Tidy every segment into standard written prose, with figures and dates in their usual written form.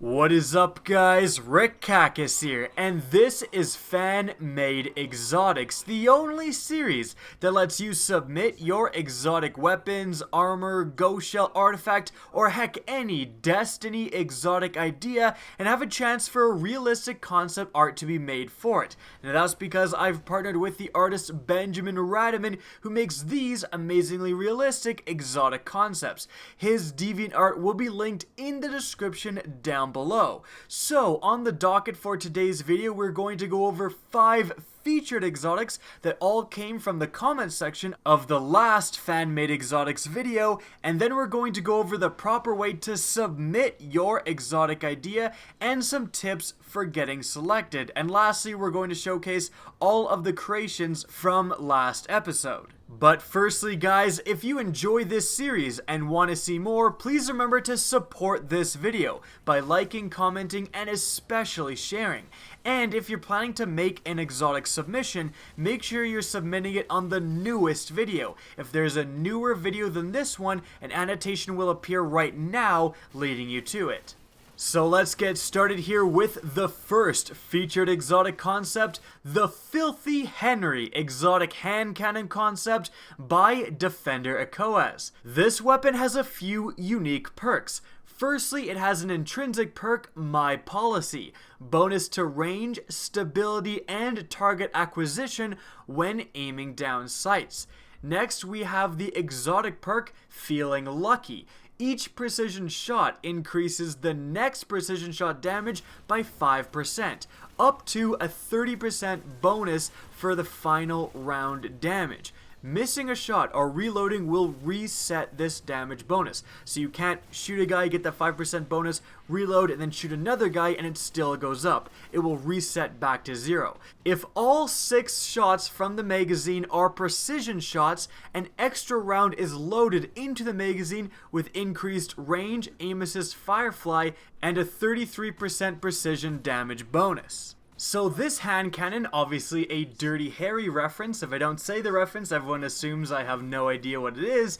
What is up, guys? Rick Kakis here, and this is Fan-Made Exotics, the only series that lets you submit your exotic weapons, armor, ghost shell artifact, or heck any Destiny exotic idea and have a chance for a realistic concept art to be made for it. Now that's because I've partnered with the artist Benjamin Radaman, who makes these amazingly realistic exotic concepts. His DeviantArt will be linked in the description down below. So on the docket for today's video, we're going to go over 5 featured exotics that all came from the comment section of the last Fan-Made Exotics video, and then we're going to go over the proper way to submit your exotic idea and some tips for getting selected. And lastly, we're going to showcase all of the creations from last episode. But firstly, guys, if you enjoy this series and want to see more, please remember to support this video by liking, commenting, and especially sharing. And if you're planning to make an exotic submission, make sure you're submitting it on the newest video. If there's a newer video than this one, an annotation will appear right now leading you to it. So let's get started here with the first featured exotic concept, the Filthy Henry exotic hand cannon concept by Defender Ecoaz. This weapon has a few unique perks. Firstly, it has an intrinsic perk, My Policy, bonus to range, stability, and target acquisition when aiming down sights. Next, we have the exotic perk, Feeling Lucky. Each precision shot increases the next precision shot damage by 5%, up to a 30% bonus for the final round damage. Missing a shot or reloading will reset this damage bonus. So you can't shoot a guy, get that 5% bonus, reload, and then shoot another guy and it still goes up. It will reset back to 0. If all 6 shots from the magazine are precision shots, an extra round is loaded into the magazine with increased range, aim assist firefly, and a 33% precision damage bonus. So this hand cannon, obviously a Dirty Harry reference. If I don't say the reference, everyone assumes I have no idea what it is.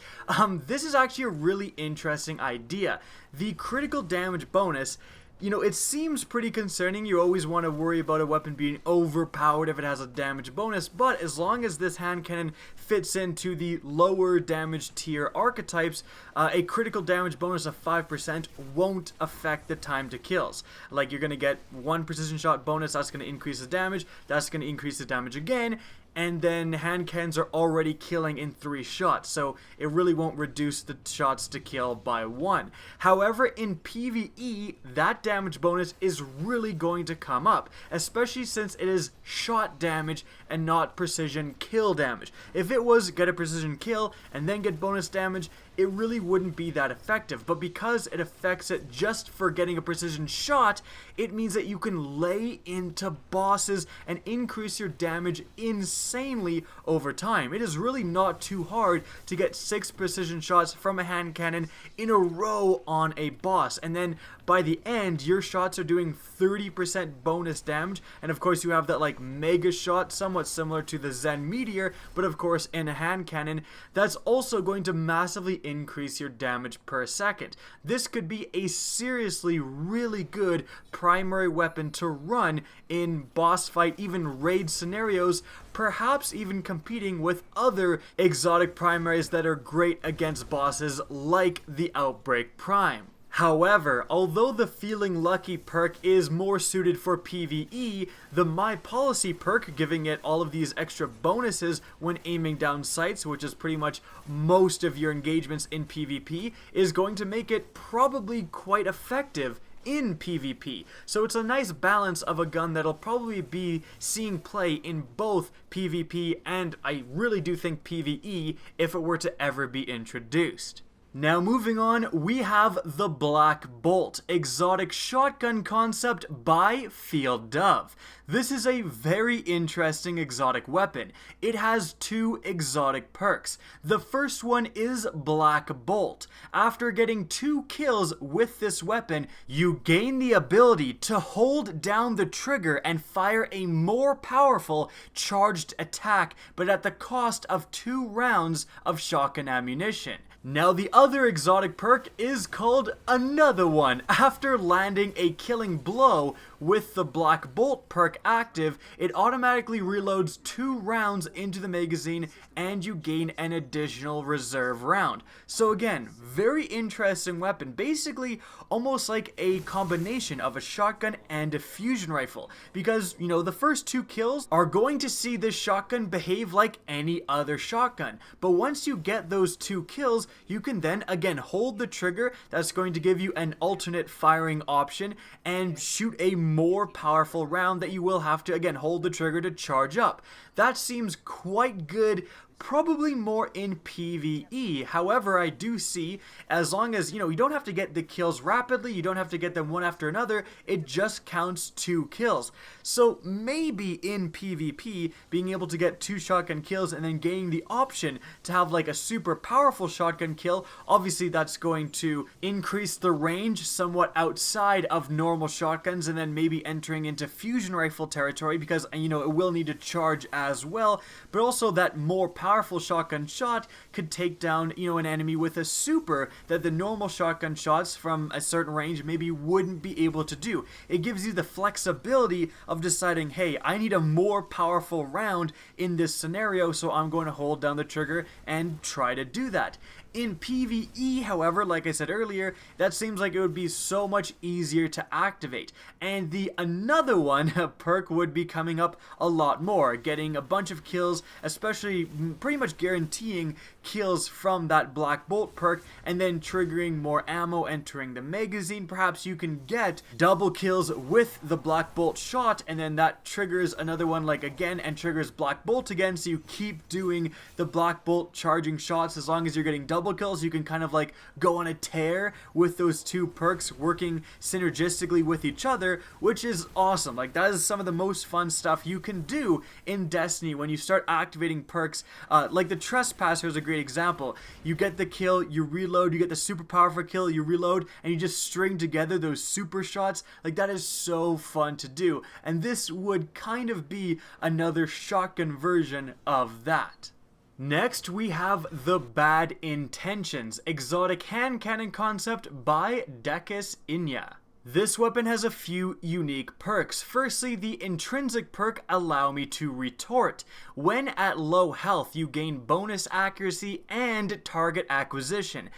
This is actually a really interesting idea. The critical damage bonus, you know, it seems pretty concerning. You always want to worry about a weapon being overpowered if it has a damage bonus, but as long as this hand cannon fits into the lower damage tier archetypes, a critical damage bonus of 5% won't affect the time to kills. Like, you're going to get 1 precision shot bonus, that's going to increase the damage, that's going to increase the damage again, and then hand cannons are already killing in 3 shots, so it really won't reduce the shots to kill by 1. However, in PvE, that damage bonus is really going to come up, especially since it is shot damage and not precision kill damage. If it was get a precision kill and then get bonus damage, it really wouldn't be that effective, but because it affects it just for getting a precision shot, it means that you can lay into bosses and increase your damage insanely over time. It is really not too hard to get 6 precision shots from a hand cannon in a row on a boss, and then by the end, your shots are doing 30% bonus damage, and of course you have that like mega shot, somewhat similar to the Zen Meteor, but of course in a hand cannon, that's also going to massively increase your damage per second. This could be a seriously really good primary weapon to run in boss fight, even raid scenarios, perhaps even competing with other exotic primaries that are great against bosses like the Outbreak Prime. However, although the Feeling Lucky perk is more suited for PvE, the My Policy perk, giving it all of these extra bonuses when aiming down sights, which is pretty much most of your engagements in PvP, is going to make it probably quite effective in PvP. So it's a nice balance of a gun that'll probably be seeing play in both PvP and I really do think PvE if it were to ever be introduced. Now moving on, we have the Black Bolt exotic shotgun concept by Field Dove. This is a very interesting exotic weapon. It has 2 exotic perks. The first one is Black Bolt. After getting 2 kills with this weapon, you gain the ability to hold down the trigger and fire a more powerful charged attack, but at the cost of 2 rounds of shotgun ammunition. Now the other exotic perk is called Another One. After landing a killing blow with the Black Bolt perk active, it automatically reloads 2 rounds into the magazine and you gain an additional reserve round. So again, very interesting weapon. Basically almost like a combination of a shotgun and a fusion rifle. Because, you know, the first 2 kills are going to see this shotgun behave like any other shotgun. But once you get those 2 kills, you can then again hold the trigger. That's going to give you an alternate firing option and shoot a more powerful round that you will have to again hold the trigger to charge up. That seems quite good. Probably more in PvE. However, I do see, as long as, you know, you don't have to get the kills rapidly, you don't have to get them one after another, it just counts 2 kills. So maybe in PvP, being able to get 2 shotgun kills and then gaining the option to have like a super powerful shotgun kill, obviously that's going to increase the range somewhat outside of normal shotguns and then maybe entering into fusion rifle territory because, you know, it will need to charge as well, but also that more powerful shotgun shot could take down, you know, an enemy with a super that the normal shotgun shots from a certain range maybe wouldn't be able to do. It gives you the flexibility of deciding, hey, I need a more powerful round in this scenario, so I'm going to hold down the trigger and try to do that. In PvE, however, like I said earlier, that seems like it would be so much easier to activate. And the Another One perk would be coming up a lot more, getting a bunch of kills, especially pretty much guaranteeing kills from that Black Bolt perk, and then triggering more ammo entering the magazine. Perhaps you can get double kills with the Black Bolt shot, and then that triggers Another One like again and triggers Black Bolt again, so you keep doing the Black Bolt charging shots. As long as you're getting double kills, you can kind of like go on a tear with those 2 perks working synergistically with each other, which is awesome. Like, that is some of the most fun stuff you can do in Destiny when you start activating perks. Like the Trespasser is a great example. You get the kill, you reload, you get the super powerful kill, you reload, and you just string together those super shots. Like, that is so fun to do, and this would kind of be another shotgun version of that. Next, we have the Bad Intentions, exotic hand cannon concept by Decus Inya. This weapon has a few unique perks. Firstly, the intrinsic perk Allow Me to Retort. When at low health, you gain bonus accuracy and target acquisition.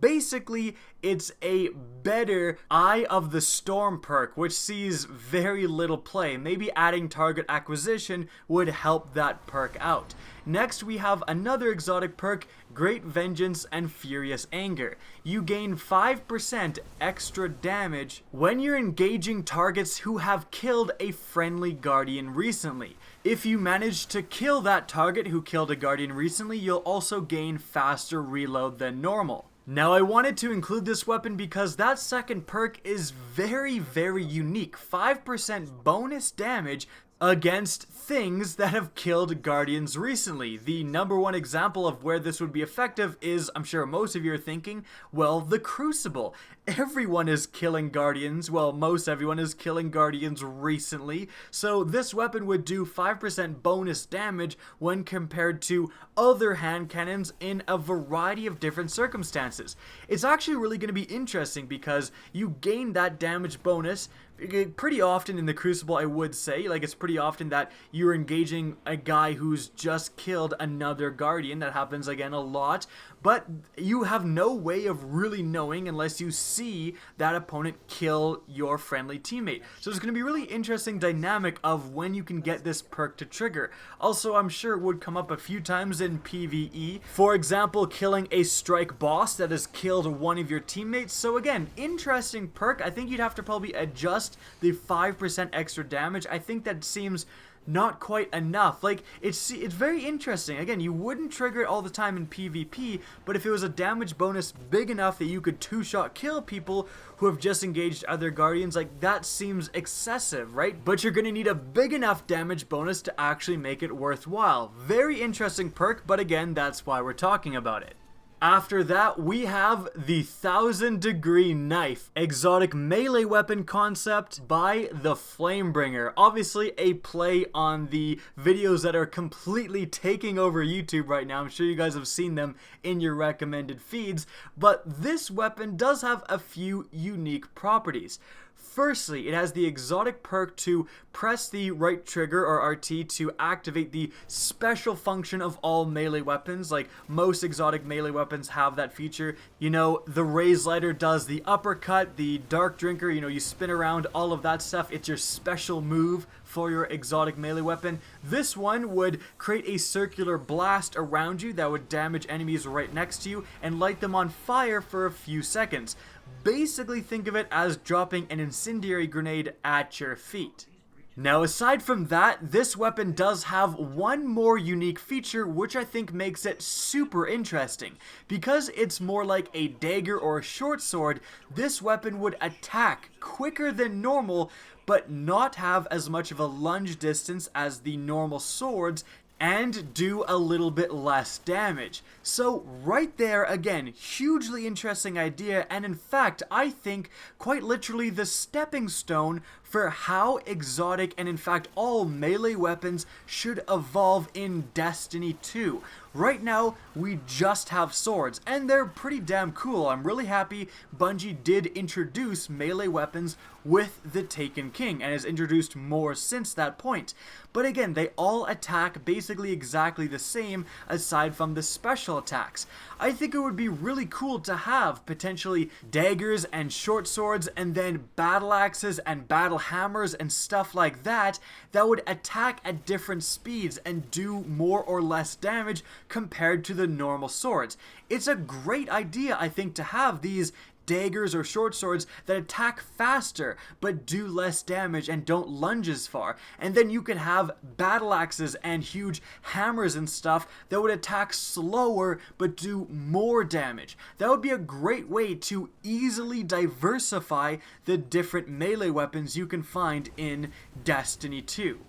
Basically, it's a better Eye of the Storm perk, which sees very little play. Maybe adding target acquisition would help that perk out. Next, we have another exotic perk, Great Vengeance and Furious Anger. You gain 5% extra damage when you're engaging targets who have killed a friendly Guardian recently. If you manage to kill that target who killed a Guardian recently, you'll also gain faster reload than normal. Now, I wanted to include this weapon because that second perk is very, very unique. 5% bonus damage against things that have killed Guardians recently. The number one example of where this would be effective is, I'm sure most of you are thinking, well, the Crucible. Everyone is killing Guardians, well, most everyone is killing Guardians recently, so this weapon would do 5% bonus damage when compared to other hand cannons in a variety of different circumstances. It's actually really going to be interesting because you gain that damage bonus pretty often in the Crucible, I would say. Like, it's pretty often that you're engaging a guy who's just killed another Guardian. That happens again a lot, but you have no way of really knowing unless you see that opponent kill your friendly teammate. So it's going to be a really interesting dynamic of when you can get this perk to trigger. Also, I'm sure it would come up a few times in PvE. For example, killing a strike boss that has killed one of your teammates. So again, interesting perk. I think you'd have to probably adjust the 5% extra damage. I think that seems not quite enough. Like, it's very interesting. Again, you wouldn't trigger it all the time in PvP, but if it was a damage bonus big enough that you could two-shot kill people who have just engaged other Guardians, like, that seems excessive, right? But you're gonna need a big enough damage bonus to actually make it worthwhile. Very interesting perk, but again, that's why we're talking about it. After that, we have the 1000-degree knife, exotic melee weapon concept by the Flamebringer. Obviously a play on the videos that are completely taking over YouTube right now. I'm sure you guys have seen them in your recommended feeds, but this weapon does have a few unique properties. Firstly, it has the exotic perk to press the right trigger or RT to activate the special function of all melee weapons. Like most exotic melee weapons have that feature. You know, the Raise Lighter does the uppercut, the Dark Drinker, you know, you spin around, all of that stuff. It's your special move for your exotic melee weapon. This one would create a circular blast around you that would damage enemies right next to you and light them on fire for a few seconds. Basically think of it as dropping an incendiary grenade at your feet. Now aside from that, this weapon does have one more unique feature which I think makes it super interesting. Because it's more like a dagger or a short sword, this weapon would attack quicker than normal but not have as much of a lunge distance as the normal swords and do a little bit less damage. So right there, again, hugely interesting idea, and in fact, I think quite literally the stepping stone for how exotic and in fact all melee weapons should evolve in Destiny 2. Right now, we just have swords, and they're pretty damn cool. I'm really happy Bungie did introduce melee weapons with the Taken King, and has introduced more since that point. But again, they all attack basically exactly the same, aside from the special attacks. I think it would be really cool to have potentially daggers and short swords, and then battle axes and battle hammers and stuff like that, that would attack at different speeds and do more or less damage compared to the normal swords. It's a great idea, I think, to have these daggers or short swords that attack faster but do less damage and don't lunge as far. And then you can have battle axes and huge hammers and stuff that would attack slower but do more damage. That would be a great way to easily diversify the different melee weapons you can find in Destiny 2.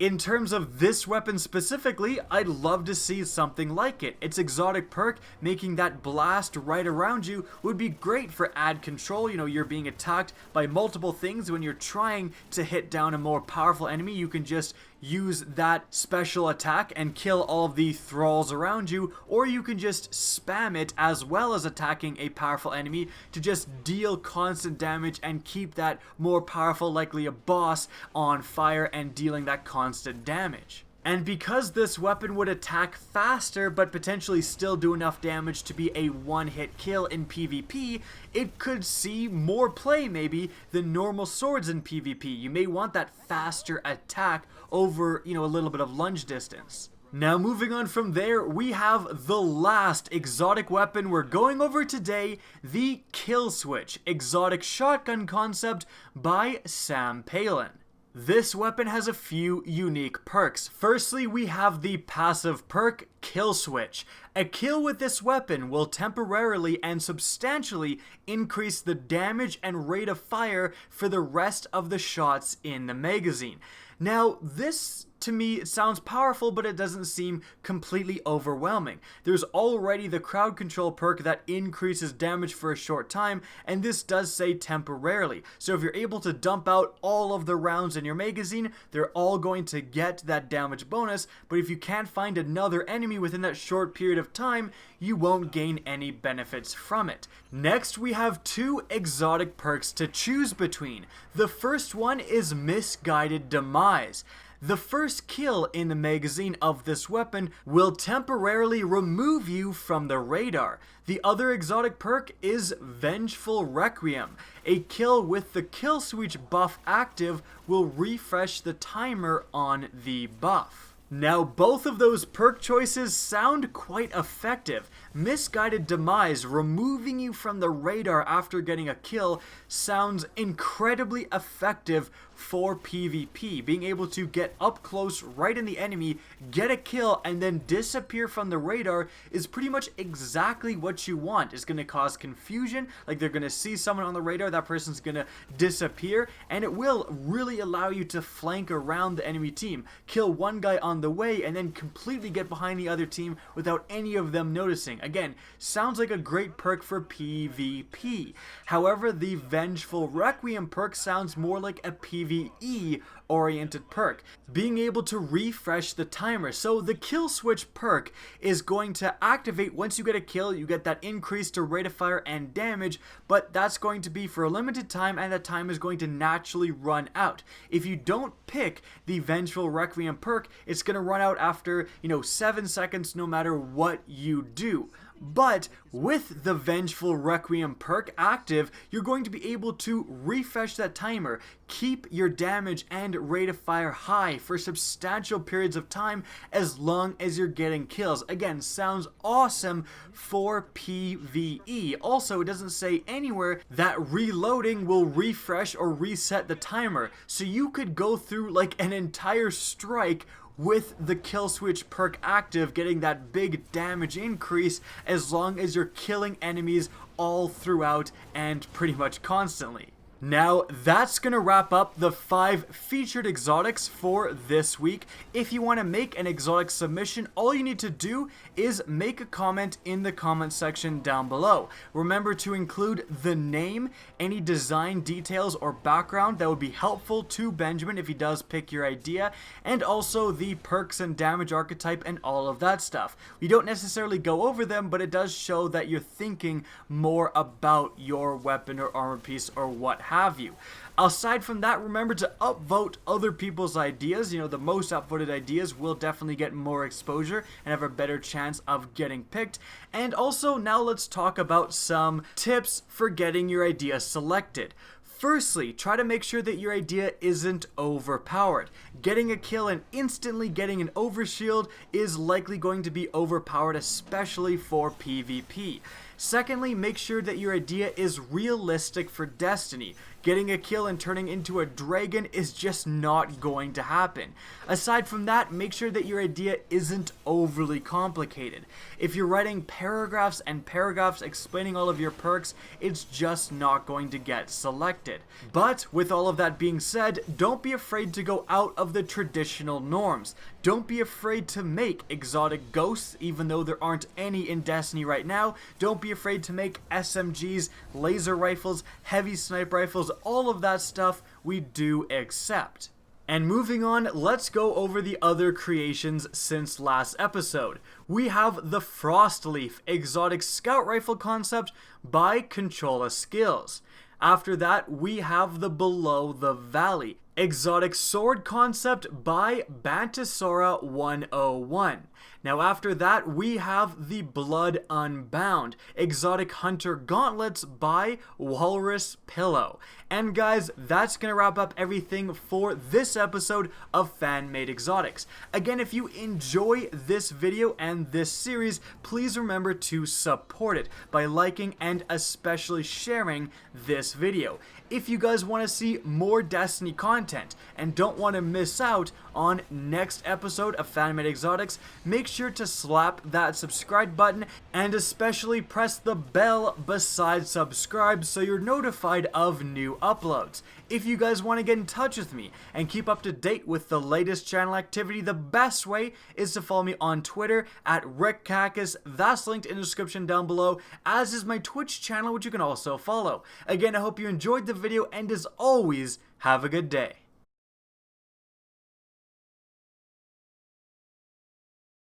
In terms of this weapon specifically, I'd love to see something like it. Its exotic perk, making that blast right around you, would be great for ad control. You know, you're being attacked by multiple things. When you're trying to hit down a more powerful enemy, you can just use that special attack and kill all of the thralls around you, or you can just spam it as well as attacking a powerful enemy to just deal constant damage and keep that more powerful, likely a boss, on fire and dealing that constant damage. And because this weapon would attack faster but potentially still do enough damage to be a one-hit kill in PvP, it could see more play maybe than normal swords in PvP. You may want that faster attack over, you know, a little bit of lunge distance. Now moving on from there, we have the last exotic weapon we're going over today, the Kill Switch, exotic shotgun concept by Sam Palin. This weapon has a few unique perks. Firstly, we have the passive perk, Kill Switch. A kill with this weapon will temporarily and substantially increase the damage and rate of fire for the rest of the shots in the magazine. Now, this to me it sounds powerful, but it doesn't seem completely overwhelming. There's already the crowd control perk that increases damage for a short time, and this does say temporarily. So if you're able to dump out all of the rounds in your magazine, they're all going to get that damage bonus, but if you can't find another enemy within that short period of time, you won't gain any benefits from it. Next, we have two exotic perks to choose between. The first one is Misguided Demise. The first kill in the magazine of this weapon will temporarily remove you from the radar. The other exotic perk is Vengeful Requiem. A kill with the kill switch buff active will refresh the timer on the buff. Now, both of those perk choices sound quite effective. Misguided Demise, removing you from the radar after getting a kill, sounds incredibly effective for PvP. Being able to get up close right in the enemy, get a kill, and then disappear from the radar is pretty much exactly what you want. It's going to cause confusion, like they're going to see someone on the radar, that person's going to disappear, and it will really allow you to flank around the enemy team. Kill one guy on on the way and then completely get behind the other team without any of them noticing. Again, sounds like a great perk for PvP. However, the Vengeful Requiem perk sounds more like a PvE oriented perk, being able to refresh the timer. So the kill switch perk is going to activate once you get a kill. You get that increase to rate of fire and damage, but that's going to be for a limited time, and that time is going to naturally run out. If you don't pick the Vengeful Requiem perk, it's going to run out after 7 seconds no matter what you do. But with the Vengeful Requiem perk active, you're going to be able to refresh that timer, keep your damage and rate of fire high for substantial periods of time as long as you're getting kills. Again, sounds awesome for PvE. Also, it doesn't say anywhere that reloading will refresh or reset the timer, so you could go through like an entire strike with the kill switch perk active, getting that big damage increase as long as you're killing enemies all throughout and pretty much constantly. Now, that's going to wrap up the 5 featured exotics for this week. If you want to make an exotic submission, all you need to do is make a comment in the comment section down below. Remember to include the name, any design details or background that would be helpful to Benjamin if he does pick your idea, and also the perks and damage archetype and all of that stuff. We don't necessarily go over them, but it does show that you're thinking more about your weapon or armor piece or what have you. Aside from that, remember to upvote other people's ideas. The most upvoted ideas will definitely get more exposure and have a better chance of getting picked. And also, now let's talk about some tips for getting your idea selected. Firstly, try to make sure that your idea isn't overpowered. Getting a kill and instantly getting an overshield is likely going to be overpowered, especially for PvP. Secondly, make sure that your idea is realistic for Destiny. Getting a kill and turning into a dragon is just not going to happen. Aside from that, make sure that your idea isn't overly complicated. If you're writing paragraphs and paragraphs explaining all of your perks, it's just not going to get selected. But with all of that being said, don't be afraid to go out of the traditional norms. Don't be afraid to make exotic ghosts, even though there aren't any in Destiny right now. Don't be afraid to make SMGs, laser rifles, heavy sniper rifles, all of that stuff we do accept. And moving on, let's go over the other creations since last episode. We have the Frostleaf exotic scout rifle concept by Controlla Skills. After that, we have the Below the Valley exotic sword concept by Bantasora 101. Now after that, we have the Blood Unbound exotic hunter gauntlets by Walrus Pillow. And guys, that's gonna wrap up everything for this episode of Fan-Made Exotics. Again, if you enjoy this video and this series, please remember to support it by liking and especially sharing this video. If you guys want to see more Destiny content and don't want to miss out on next episode of Fan-Made Exotics, make sure to slap that subscribe button and especially press the bell beside subscribe so you're notified of new uploads. If you guys want to get in touch with me and keep up to date with the latest channel activity, the best way is to follow me on Twitter at RickCacus. That's linked in the description down below, as is my Twitch channel, which you can also follow. Again, I hope you enjoyed the video, and as always, have a good day.